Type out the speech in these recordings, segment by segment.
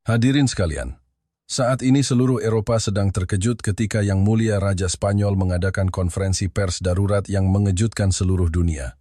Hadirin sekalian, saat ini seluruh Eropa sedang terkejut ketika Yang Mulia Raja Spanyol mengadakan konferensi pers darurat yang mengejutkan seluruh dunia.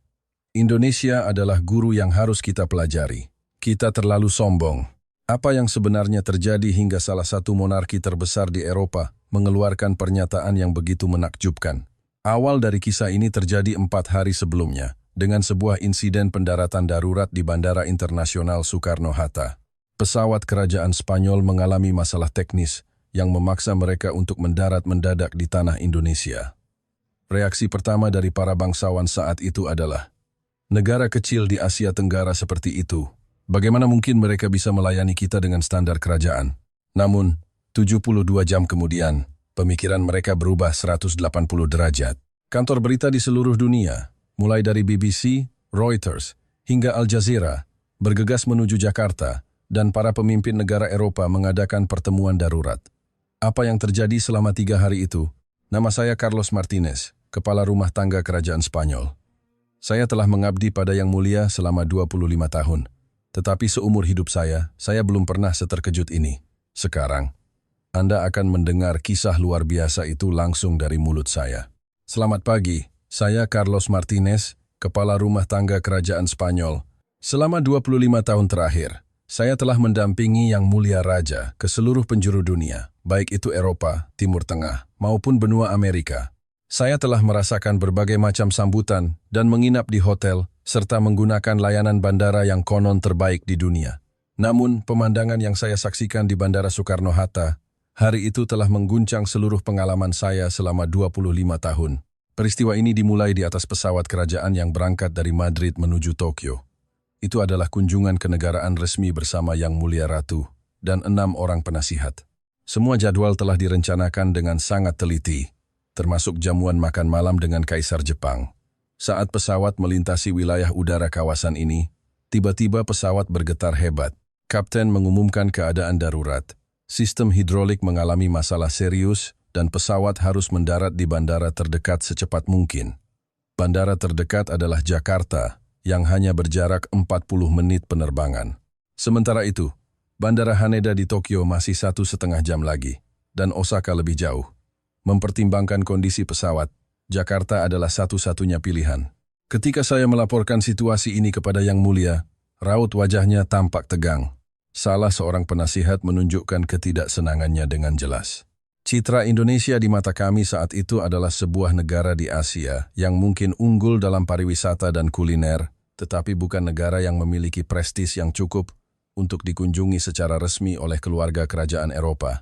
Indonesia adalah guru yang harus kita pelajari. Kita terlalu sombong. Apa yang sebenarnya terjadi hingga salah satu monarki terbesar di Eropa mengeluarkan pernyataan yang begitu menakjubkan? Awal dari kisah ini terjadi 4 hari sebelumnya, dengan sebuah insiden pendaratan darurat di Bandara Internasional Soekarno-Hatta. Pesawat kerajaan Spanyol mengalami masalah teknis yang memaksa mereka untuk mendarat mendadak di tanah Indonesia. Reaksi pertama dari para bangsawan saat itu adalah, negara kecil di Asia Tenggara seperti itu, bagaimana mungkin mereka bisa melayani kita dengan standar kerajaan? Namun, 72 jam kemudian, pemikiran mereka berubah 180 derajat. Kantor berita di seluruh dunia, mulai dari BBC, Reuters, hingga Al Jazeera, bergegas menuju Jakarta, dan para pemimpin negara Eropa mengadakan pertemuan darurat. Apa yang terjadi selama 3 hari itu? Nama saya Carlos Martinez, Kepala Rumah Tangga Kerajaan Spanyol. Saya telah mengabdi pada Yang Mulia selama 25 tahun. Tetapi seumur hidup saya belum pernah seterkejut ini. Sekarang, Anda akan mendengar kisah luar biasa itu langsung dari mulut saya. Selamat pagi, saya Carlos Martinez, Kepala Rumah Tangga Kerajaan Spanyol. Selama 25 tahun terakhir, saya telah mendampingi Yang Mulia Raja ke seluruh penjuru dunia, baik itu Eropa, Timur Tengah, maupun benua Amerika. Saya telah merasakan berbagai macam sambutan dan menginap di hotel, serta menggunakan layanan bandara yang konon terbaik di dunia. Namun, pemandangan yang saya saksikan di Bandara Soekarno-Hatta, hari itu telah mengguncang seluruh pengalaman saya selama 25 tahun. Peristiwa ini dimulai di atas pesawat kerajaan yang berangkat dari Madrid menuju Tokyo. Itu adalah kunjungan kenegaraan resmi bersama Yang Mulia Ratu dan 6 orang penasihat. Semua jadwal telah direncanakan dengan sangat teliti, termasuk jamuan makan malam dengan Kaisar Jepang. Saat pesawat melintasi wilayah udara kawasan ini, tiba-tiba pesawat bergetar hebat. Kapten mengumumkan keadaan darurat. Sistem hidrolik mengalami masalah serius dan pesawat harus mendarat di bandara terdekat secepat mungkin. Bandara terdekat adalah Jakarta, yang hanya berjarak 40 menit penerbangan. Sementara itu, Bandara Haneda di Tokyo masih 1,5 jam lagi, dan Osaka lebih jauh. Mempertimbangkan kondisi pesawat, Jakarta adalah satu-satunya pilihan. Ketika saya melaporkan situasi ini kepada Yang Mulia, raut wajahnya tampak tegang. Salah seorang penasihat menunjukkan ketidaksenangannya dengan jelas. Citra Indonesia di mata kami saat itu adalah sebuah negara di Asia yang mungkin unggul dalam pariwisata dan kuliner, tetapi bukan negara yang memiliki prestis yang cukup untuk dikunjungi secara resmi oleh keluarga kerajaan Eropa.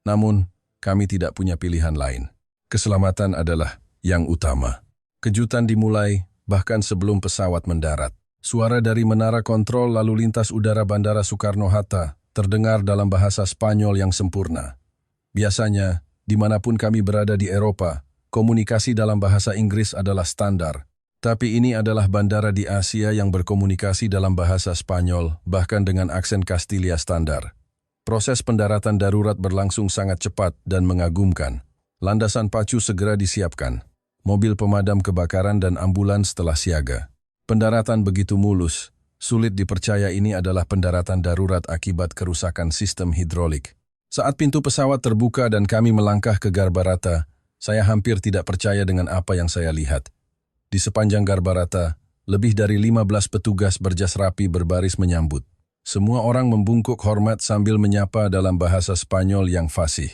Namun, kami tidak punya pilihan lain. Keselamatan adalah yang utama. Kejutan dimulai bahkan sebelum pesawat mendarat. Suara dari menara kontrol lalu lintas udara Bandara Soekarno-Hatta terdengar dalam bahasa Spanyol yang sempurna. Biasanya, dimanapun kami berada di Eropa, komunikasi dalam bahasa Inggris adalah standar. Tapi ini adalah bandara di Asia yang berkomunikasi dalam bahasa Spanyol, bahkan dengan aksen Kastilia standar. Proses pendaratan darurat berlangsung sangat cepat dan mengagumkan. Landasan pacu segera disiapkan. Mobil pemadam kebakaran dan ambulans telah siaga. Pendaratan begitu mulus, sulit dipercaya ini adalah pendaratan darurat akibat kerusakan sistem hidrolik. Saat pintu pesawat terbuka dan kami melangkah ke Garbarata, saya hampir tidak percaya dengan apa yang saya lihat. Di sepanjang Garbarata, lebih dari 15 petugas berjas rapi berbaris menyambut. Semua orang membungkuk hormat sambil menyapa dalam bahasa Spanyol yang fasih.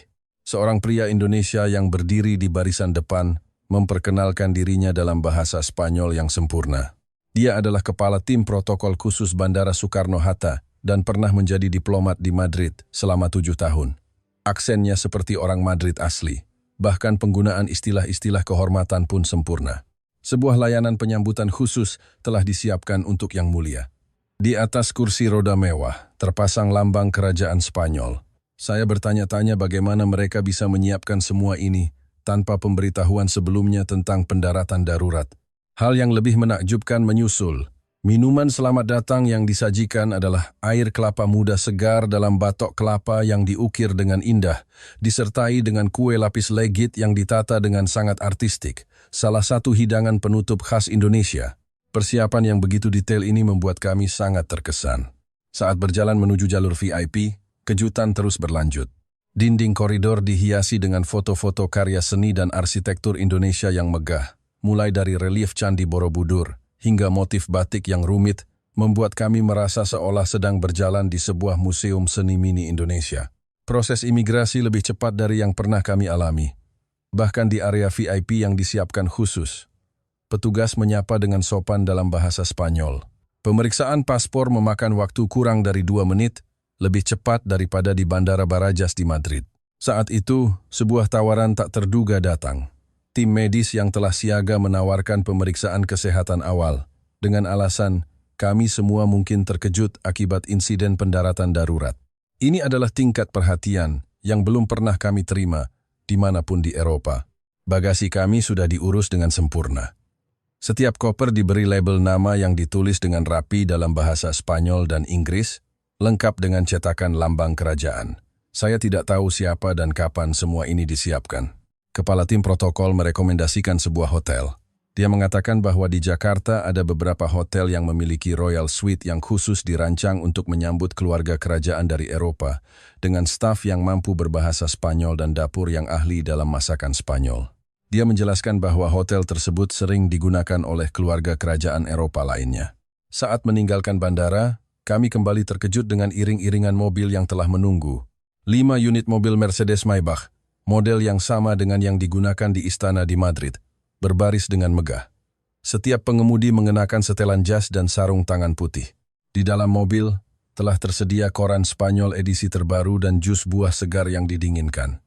Seorang pria Indonesia yang berdiri di barisan depan memperkenalkan dirinya dalam bahasa Spanyol yang sempurna. Dia adalah kepala tim protokol khusus Bandara Soekarno-Hatta dan pernah menjadi diplomat di Madrid selama 7 tahun. Aksennya seperti orang Madrid asli, bahkan penggunaan istilah-istilah kehormatan pun sempurna. Sebuah layanan penyambutan khusus telah disiapkan untuk Yang Mulia. Di atas kursi roda mewah, terpasang lambang kerajaan Spanyol. Saya bertanya-tanya bagaimana mereka bisa menyiapkan semua ini tanpa pemberitahuan sebelumnya tentang pendaratan darurat. Hal yang lebih menakjubkan menyusul. Minuman selamat datang yang disajikan adalah air kelapa muda segar dalam batok kelapa yang diukir dengan indah, disertai dengan kue lapis legit yang ditata dengan sangat artistik, salah satu hidangan penutup khas Indonesia. Persiapan yang begitu detail ini membuat kami sangat terkesan. Saat berjalan menuju jalur VIP, kejutan terus berlanjut. Dinding koridor dihiasi dengan foto-foto karya seni dan arsitektur Indonesia yang megah, mulai dari relief Candi Borobudur hingga motif batik yang rumit, membuat kami merasa seolah sedang berjalan di sebuah museum seni mini Indonesia. Proses imigrasi lebih cepat dari yang pernah kami alami. Bahkan di area VIP yang disiapkan khusus, petugas menyapa dengan sopan dalam bahasa Spanyol. Pemeriksaan paspor memakan waktu kurang dari 2 menit, lebih cepat daripada di Bandara Barajas di Madrid. Saat itu, sebuah tawaran tak terduga datang. Tim medis yang telah siaga menawarkan pemeriksaan kesehatan awal, dengan alasan kami semua mungkin terkejut akibat insiden pendaratan darurat. Ini adalah tingkat perhatian yang belum pernah kami terima dimanapun di Eropa. Bagasi kami sudah diurus dengan sempurna. Setiap koper diberi label nama yang ditulis dengan rapi dalam bahasa Spanyol dan Inggris, lengkap dengan cetakan lambang kerajaan. Saya tidak tahu siapa dan kapan semua ini disiapkan. Kepala tim protokol merekomendasikan sebuah hotel. Dia mengatakan bahwa di Jakarta ada beberapa hotel yang memiliki Royal Suite yang khusus dirancang untuk menyambut keluarga kerajaan dari Eropa, dengan staf yang mampu berbahasa Spanyol dan dapur yang ahli dalam masakan Spanyol. Dia menjelaskan bahwa hotel tersebut sering digunakan oleh keluarga kerajaan Eropa lainnya. Saat meninggalkan bandara, kami kembali terkejut dengan iring-iringan mobil yang telah menunggu. 5 unit mobil Mercedes Maybach, model yang sama dengan yang digunakan di istana di Madrid, berbaris dengan megah. Setiap pengemudi mengenakan setelan jas dan sarung tangan putih. Di dalam mobil, telah tersedia koran Spanyol edisi terbaru dan jus buah segar yang didinginkan.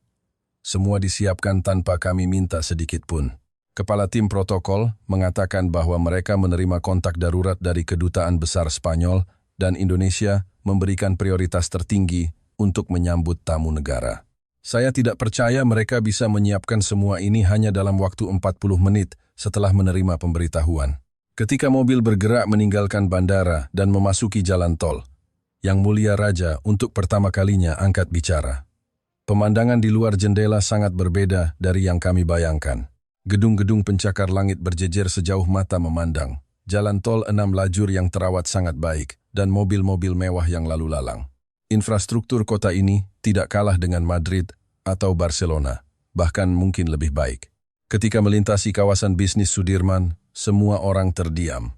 Semua disiapkan tanpa kami minta sedikit pun. Kepala tim protokol mengatakan bahwa mereka menerima kontak darurat dari Kedutaan Besar Spanyol dan Indonesia memberikan prioritas tertinggi untuk menyambut tamu negara. Saya tidak percaya mereka bisa menyiapkan semua ini hanya dalam waktu 40 menit setelah menerima pemberitahuan. Ketika mobil bergerak meninggalkan bandara dan memasuki jalan tol, Yang Mulia Raja untuk pertama kalinya angkat bicara. Pemandangan di luar jendela sangat berbeda dari yang kami bayangkan. Gedung-gedung pencakar langit berjejer sejauh mata memandang. Jalan tol 6 lajur yang terawat sangat baik dan mobil-mobil mewah yang lalu lalang. Infrastruktur kota ini tidak kalah dengan Madrid atau Barcelona, bahkan mungkin lebih baik. Ketika melintasi kawasan bisnis Sudirman, semua orang terdiam.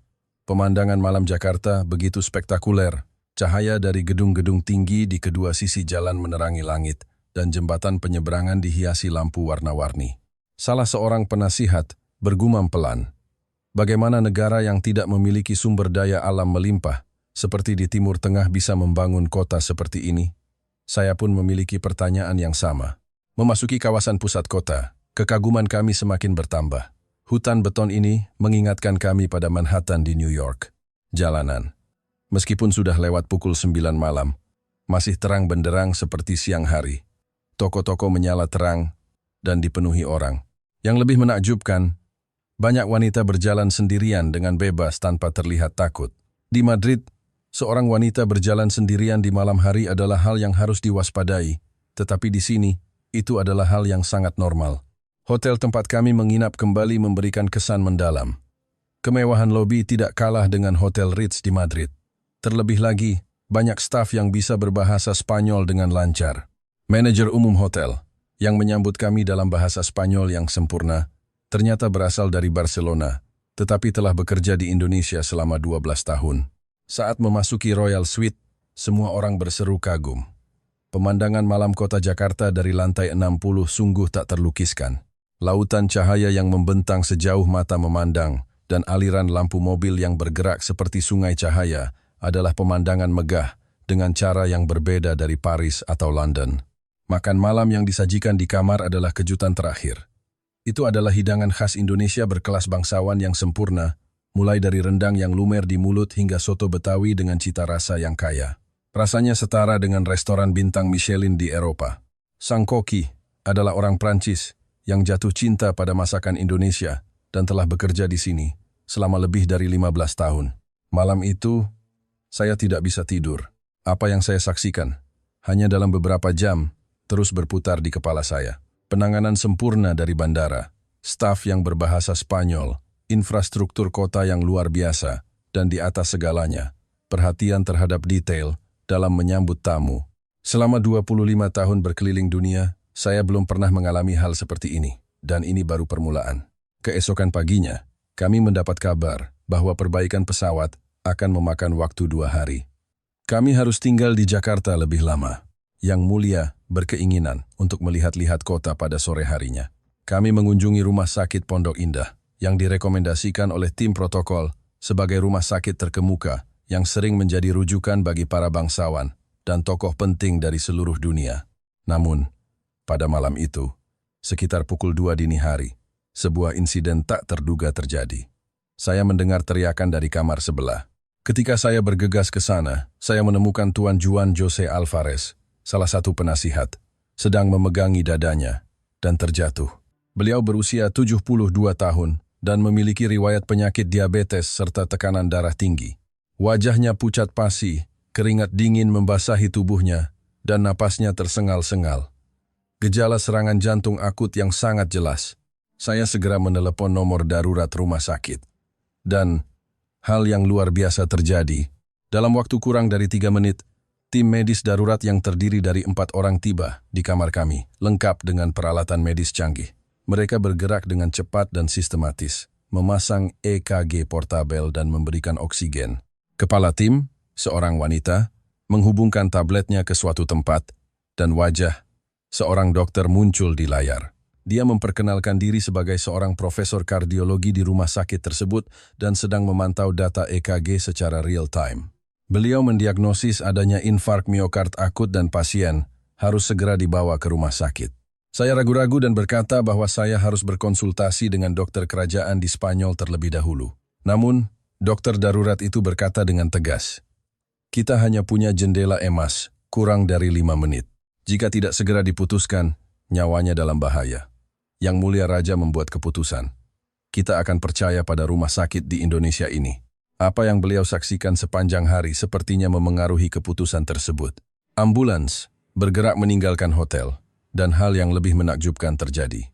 Pemandangan malam Jakarta begitu spektakuler. Cahaya dari gedung-gedung tinggi di kedua sisi jalan menerangi langit, dan jembatan penyeberangan dihiasi lampu warna-warni. Salah seorang penasihat bergumam pelan, bagaimana negara yang tidak memiliki sumber daya alam melimpah seperti di Timur Tengah bisa membangun kota seperti ini? Saya pun memiliki pertanyaan yang sama. Memasuki kawasan pusat kota, kekaguman kami semakin bertambah. Hutan beton ini mengingatkan kami pada Manhattan di New York. Jalanan, meskipun sudah lewat pukul 9 malam, masih terang benderang seperti siang hari. Toko-toko menyala terang dan dipenuhi orang. Yang lebih menakjubkan, banyak wanita berjalan sendirian dengan bebas tanpa terlihat takut. Di Madrid, seorang wanita berjalan sendirian di malam hari adalah hal yang harus diwaspadai, tetapi di sini, itu adalah hal yang sangat normal. Hotel tempat kami menginap kembali memberikan kesan mendalam. Kemewahan lobi tidak kalah dengan Hotel Ritz di Madrid. Terlebih lagi, banyak staf yang bisa berbahasa Spanyol dengan lancar. Manajer umum hotel, yang menyambut kami dalam bahasa Spanyol yang sempurna, ternyata berasal dari Barcelona, tetapi telah bekerja di Indonesia selama 12 tahun. Saat memasuki Royal Suite, semua orang berseru kagum. Pemandangan malam kota Jakarta dari lantai 60 sungguh tak terlukiskan. Lautan cahaya yang membentang sejauh mata memandang dan aliran lampu mobil yang bergerak seperti sungai cahaya adalah pemandangan megah dengan cara yang berbeda dari Paris atau London. Makan malam yang disajikan di kamar adalah kejutan terakhir. Itu adalah hidangan khas Indonesia berkelas bangsawan yang sempurna, mulai dari rendang yang lumer di mulut hingga soto Betawi dengan cita rasa yang kaya. Rasanya setara dengan restoran bintang Michelin di Eropa. Sang koki adalah orang Prancis yang jatuh cinta pada masakan Indonesia dan telah bekerja di sini selama lebih dari 15 tahun. Malam itu, saya tidak bisa tidur. Apa yang saya saksikan, hanya dalam beberapa jam, terus berputar di kepala saya. Penanganan sempurna dari bandara, staf yang berbahasa Spanyol, infrastruktur kota yang luar biasa, dan di atas segalanya, perhatian terhadap detail dalam menyambut tamu. Selama 25 tahun berkeliling dunia, saya belum pernah mengalami hal seperti ini, dan ini baru permulaan. Keesokan paginya, kami mendapat kabar bahwa perbaikan pesawat akan memakan waktu 2 hari. Kami harus tinggal di Jakarta lebih lama. Yang Mulia berkeinginan untuk melihat-lihat kota pada sore harinya. Kami mengunjungi Rumah Sakit Pondok Indah, yang direkomendasikan oleh tim protokol sebagai rumah sakit terkemuka yang sering menjadi rujukan bagi para bangsawan dan tokoh penting dari seluruh dunia. Namun, pada malam itu, sekitar pukul 2 dini hari, sebuah insiden tak terduga terjadi. Saya mendengar teriakan dari kamar sebelah. Ketika saya bergegas ke sana, saya menemukan Tuan Juan Jose Alvarez, salah satu penasihat, sedang memegangi dadanya dan terjatuh. Beliau berusia 72 tahun dan memiliki riwayat penyakit diabetes serta tekanan darah tinggi. Wajahnya pucat pasi, keringat dingin membasahi tubuhnya, dan napasnya tersengal-sengal. Gejala serangan jantung akut yang sangat jelas. Saya segera menelepon nomor darurat rumah sakit. Dan hal yang luar biasa terjadi. Dalam waktu kurang dari 3 menit, tim medis darurat yang terdiri dari 4 orang tiba di kamar kami, lengkap dengan peralatan medis canggih. Mereka bergerak dengan cepat dan sistematis, memasang EKG portabel dan memberikan oksigen. Kepala tim, seorang wanita, menghubungkan tabletnya ke suatu tempat, dan wajah seorang dokter muncul di layar. Dia memperkenalkan diri sebagai seorang profesor kardiologi di rumah sakit tersebut dan sedang memantau data EKG secara real-time. Beliau mendiagnosis adanya infark miokard akut dan pasien harus segera dibawa ke rumah sakit. Saya ragu-ragu dan berkata bahwa saya harus berkonsultasi dengan dokter kerajaan di Spanyol terlebih dahulu. Namun, dokter darurat itu berkata dengan tegas, "Kita hanya punya jendela emas, kurang dari 5 menit. Jika tidak segera diputuskan, nyawanya dalam bahaya." Yang Mulia Raja membuat keputusan. Kita akan percaya pada rumah sakit di Indonesia ini. Apa yang beliau saksikan sepanjang hari sepertinya memengaruhi keputusan tersebut. Ambulans bergerak meninggalkan hotel, dan hal yang lebih menakjubkan terjadi.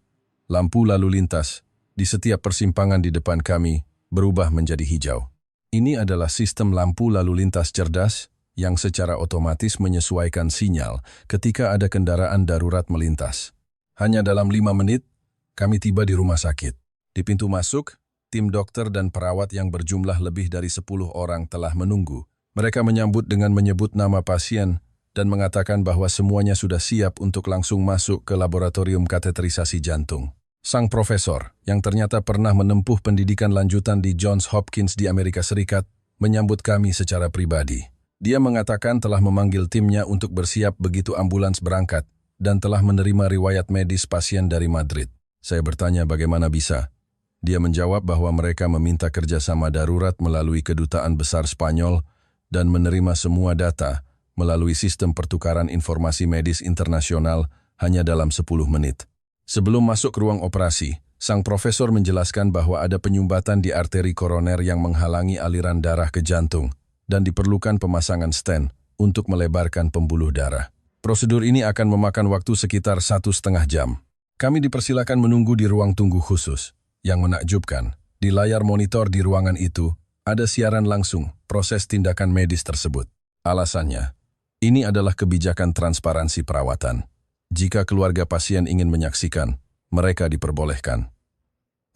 Lampu lalu lintas di setiap persimpangan di depan kami berubah menjadi hijau. Ini adalah sistem lampu lalu lintas cerdas yang secara otomatis menyesuaikan sinyal ketika ada kendaraan darurat melintas. Hanya dalam 5 menit, kami tiba di rumah sakit. Di pintu masuk, tim dokter dan perawat yang berjumlah lebih dari 10 orang telah menunggu. Mereka menyambut dengan menyebut nama pasien dan mengatakan bahwa semuanya sudah siap untuk langsung masuk ke laboratorium kateterisasi jantung. Sang profesor, yang ternyata pernah menempuh pendidikan lanjutan di Johns Hopkins di Amerika Serikat, menyambut kami secara pribadi. Dia mengatakan telah memanggil timnya untuk bersiap begitu ambulans berangkat dan telah menerima riwayat medis pasien dari Madrid. Saya bertanya bagaimana bisa. Dia menjawab bahwa mereka meminta kerjasama darurat melalui Kedutaan Besar Spanyol dan menerima semua data melalui sistem pertukaran informasi medis internasional hanya dalam 10 menit. Sebelum masuk ke ruang operasi, sang profesor menjelaskan bahwa ada penyumbatan di arteri koroner yang menghalangi aliran darah ke jantung dan diperlukan pemasangan stent untuk melebarkan pembuluh darah. Prosedur ini akan memakan waktu sekitar 1,5 jam. Kami dipersilakan menunggu di ruang tunggu khusus. Yang menakjubkan, di layar monitor di ruangan itu, ada siaran langsung proses tindakan medis tersebut. Alasannya, ini adalah kebijakan transparansi perawatan. Jika keluarga pasien ingin menyaksikan, mereka diperbolehkan.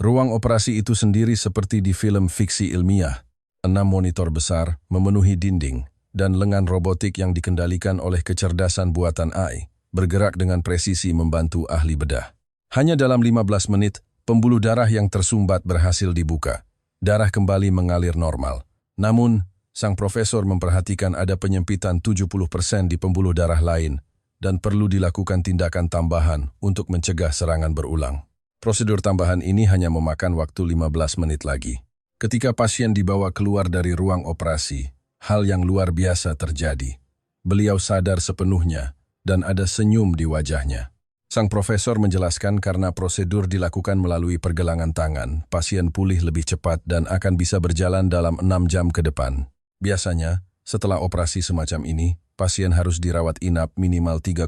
Ruang operasi itu sendiri seperti di film fiksi ilmiah. 6 monitor besar memenuhi dinding, dan lengan robotik yang dikendalikan oleh kecerdasan buatan AI bergerak dengan presisi membantu ahli bedah. Hanya dalam 15 menit, pembuluh darah yang tersumbat berhasil dibuka. Darah kembali mengalir normal. Namun, sang profesor memperhatikan ada penyempitan 70% di pembuluh darah lain dan perlu dilakukan tindakan tambahan untuk mencegah serangan berulang. Prosedur tambahan ini hanya memakan waktu 15 menit lagi. Ketika pasien dibawa keluar dari ruang operasi, hal yang luar biasa terjadi. Beliau sadar sepenuhnya dan ada senyum di wajahnya. Sang profesor menjelaskan karena prosedur dilakukan melalui pergelangan tangan, pasien pulih lebih cepat dan akan bisa berjalan dalam 6 jam ke depan. Biasanya, setelah operasi semacam ini, pasien harus dirawat inap minimal 3,4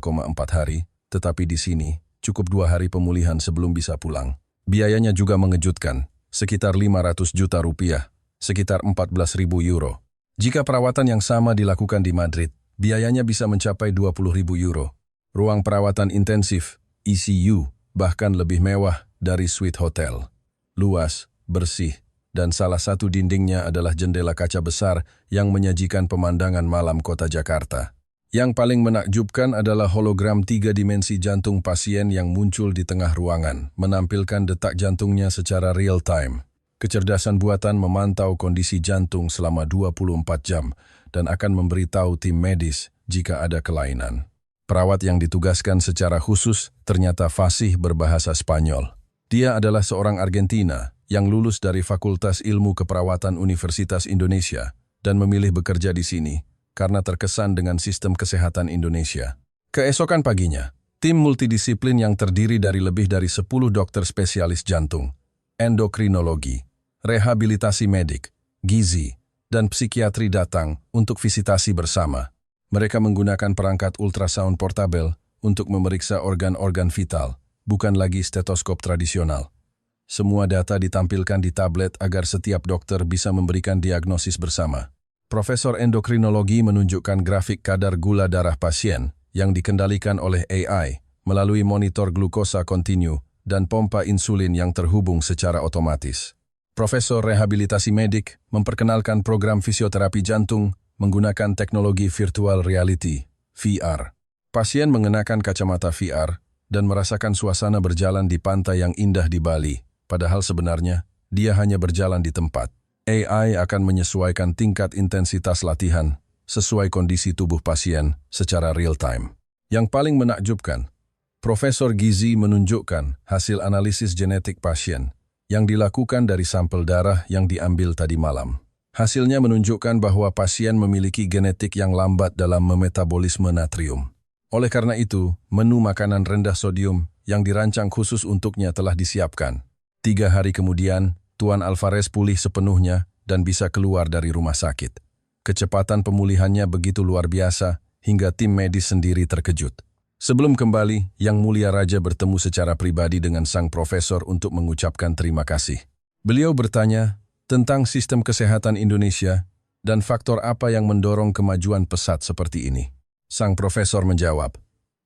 hari, tetapi di sini cukup 2 hari pemulihan sebelum bisa pulang. Biayanya juga mengejutkan, sekitar 500 juta rupiah, sekitar 14.000 euro. Jika perawatan yang sama dilakukan di Madrid, Biayanya bisa mencapai 20.000 euro. Ruang perawatan intensif, ICU, bahkan lebih mewah dari suite hotel. Luas, bersih, dan salah satu dindingnya adalah jendela kaca besar yang menyajikan pemandangan malam kota Jakarta. Yang paling menakjubkan adalah hologram 3 dimensi jantung pasien yang muncul di tengah ruangan, menampilkan detak jantungnya secara real time. Kecerdasan buatan memantau kondisi jantung selama 24 jam dan akan memberitahu tim medis jika ada kelainan. Perawat yang ditugaskan secara khusus ternyata fasih berbahasa Spanyol. Dia adalah seorang Argentina yang lulus dari Fakultas Ilmu Keperawatan Universitas Indonesia dan memilih bekerja di sini karena terkesan dengan sistem kesehatan Indonesia. Keesokan paginya, tim multidisiplin yang terdiri dari lebih dari 10 dokter spesialis jantung, endokrinologi, rehabilitasi medik, gizi, dan psikiatri datang untuk visitasi bersama. Mereka menggunakan perangkat ultrasound portabel untuk memeriksa organ-organ vital, bukan lagi stetoskop tradisional. Semua data ditampilkan di tablet agar setiap dokter bisa memberikan diagnosis bersama. Profesor endokrinologi menunjukkan grafik kadar gula darah pasien yang dikendalikan oleh AI melalui monitor glukosa kontinu dan pompa insulin yang terhubung secara otomatis. Profesor rehabilitasi medik memperkenalkan program fisioterapi jantung menggunakan teknologi virtual reality, VR. Pasien mengenakan kacamata VR dan merasakan suasana berjalan di pantai yang indah di Bali, padahal sebenarnya dia hanya berjalan di tempat. AI akan menyesuaikan tingkat intensitas latihan sesuai kondisi tubuh pasien secara real time. Yang paling menakjubkan, Profesor Gizi menunjukkan hasil analisis genetik pasien yang dilakukan dari sampel darah yang diambil tadi malam. Hasilnya menunjukkan bahwa pasien memiliki genetik yang lambat dalam memetabolisme natrium. Oleh karena itu, menu makanan rendah sodium yang dirancang khusus untuknya telah disiapkan. 3 hari kemudian, Tuan Alvarez pulih sepenuhnya dan bisa keluar dari rumah sakit. Kecepatan pemulihannya begitu luar biasa hingga tim medis sendiri terkejut. Sebelum kembali, Yang Mulia Raja bertemu secara pribadi dengan sang profesor untuk mengucapkan terima kasih. Beliau bertanya tentang sistem kesehatan Indonesia dan faktor apa yang mendorong kemajuan pesat seperti ini. Sang profesor menjawab,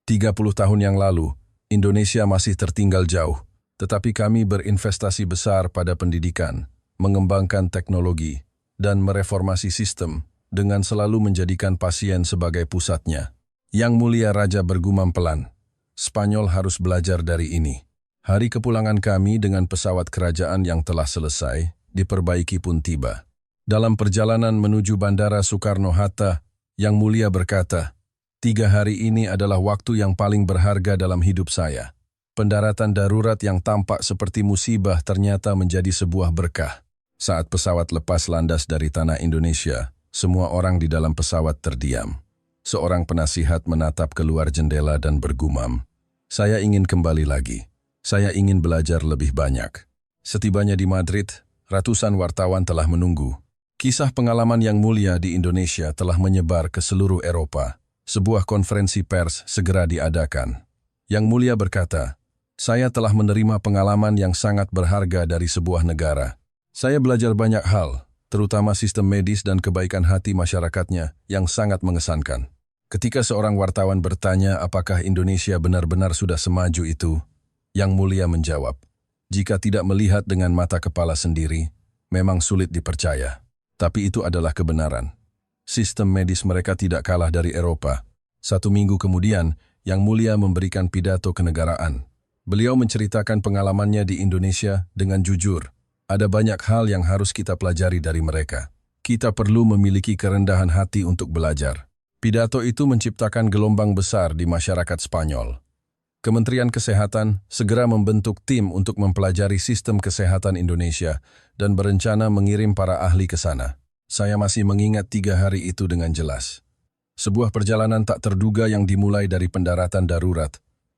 30 tahun yang lalu, Indonesia masih tertinggal jauh, tetapi kami berinvestasi besar pada pendidikan, mengembangkan teknologi, dan mereformasi sistem dengan selalu menjadikan pasien sebagai pusatnya. Yang Mulia Raja bergumam pelan, Spanyol harus belajar dari ini. Hari kepulangan kami dengan pesawat kerajaan yang telah selesai, diperbaiki pun tiba. Dalam perjalanan menuju Bandara Soekarno-Hatta, Yang Mulia berkata, 3 hari ini adalah waktu yang paling berharga dalam hidup saya. Pendaratan darurat yang tampak seperti musibah ternyata menjadi sebuah berkah. Saat pesawat lepas landas dari tanah Indonesia, semua orang di dalam pesawat terdiam. Seorang penasihat menatap keluar jendela dan bergumam, saya ingin kembali lagi. Saya ingin belajar lebih banyak. Setibanya di Madrid, ratusan wartawan telah menunggu. Kisah pengalaman Yang Mulia di Indonesia telah menyebar ke seluruh Eropa. Sebuah konferensi pers segera diadakan. Yang Mulia berkata, saya telah menerima pengalaman yang sangat berharga dari sebuah negara. Saya belajar banyak hal, terutama sistem medis dan kebaikan hati masyarakatnya yang sangat mengesankan. Ketika seorang wartawan bertanya apakah Indonesia benar-benar sudah semaju itu, Yang Mulia menjawab, jika tidak melihat dengan mata kepala sendiri, memang sulit dipercaya. Tapi itu adalah kebenaran. Sistem medis mereka tidak kalah dari Eropa. 1 minggu kemudian, Yang Mulia memberikan pidato kenegaraan. Beliau menceritakan pengalamannya di Indonesia dengan jujur. Ada banyak hal yang harus kita pelajari dari mereka. Kita perlu memiliki kerendahan hati untuk belajar. Pidato itu menciptakan gelombang besar di masyarakat Spanyol. Kementerian Kesehatan segera membentuk tim untuk mempelajari sistem kesehatan Indonesia dan berencana mengirim para ahli ke sana. Saya masih mengingat 3 hari itu dengan jelas. Sebuah perjalanan tak terduga yang dimulai dari pendaratan darurat,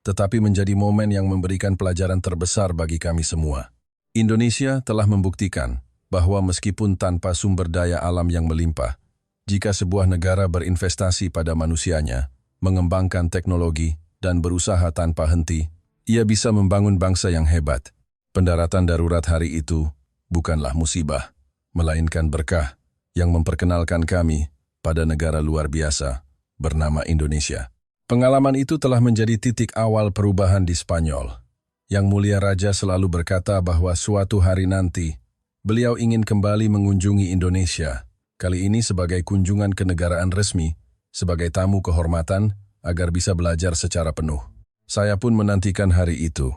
tetapi menjadi momen yang memberikan pelajaran terbesar bagi kami semua. Indonesia telah membuktikan bahwa meskipun tanpa sumber daya alam yang melimpah, jika sebuah negara berinvestasi pada manusianya, mengembangkan teknologi, dan berusaha tanpa henti, ia bisa membangun bangsa yang hebat. Pendaratan darurat hari itu bukanlah musibah, melainkan berkah yang memperkenalkan kami pada negara luar biasa bernama Indonesia. Pengalaman itu telah menjadi titik awal perubahan di Spanyol. Yang Mulia Raja selalu berkata bahwa suatu hari nanti, beliau ingin kembali mengunjungi Indonesia, kali ini sebagai kunjungan kenegaraan resmi, sebagai tamu kehormatan, agar bisa belajar secara penuh. Saya pun menantikan hari itu.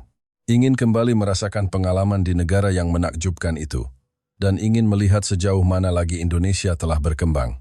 Ingin kembali merasakan pengalaman di negara yang menakjubkan itu, dan ingin melihat sejauh mana lagi Indonesia telah berkembang.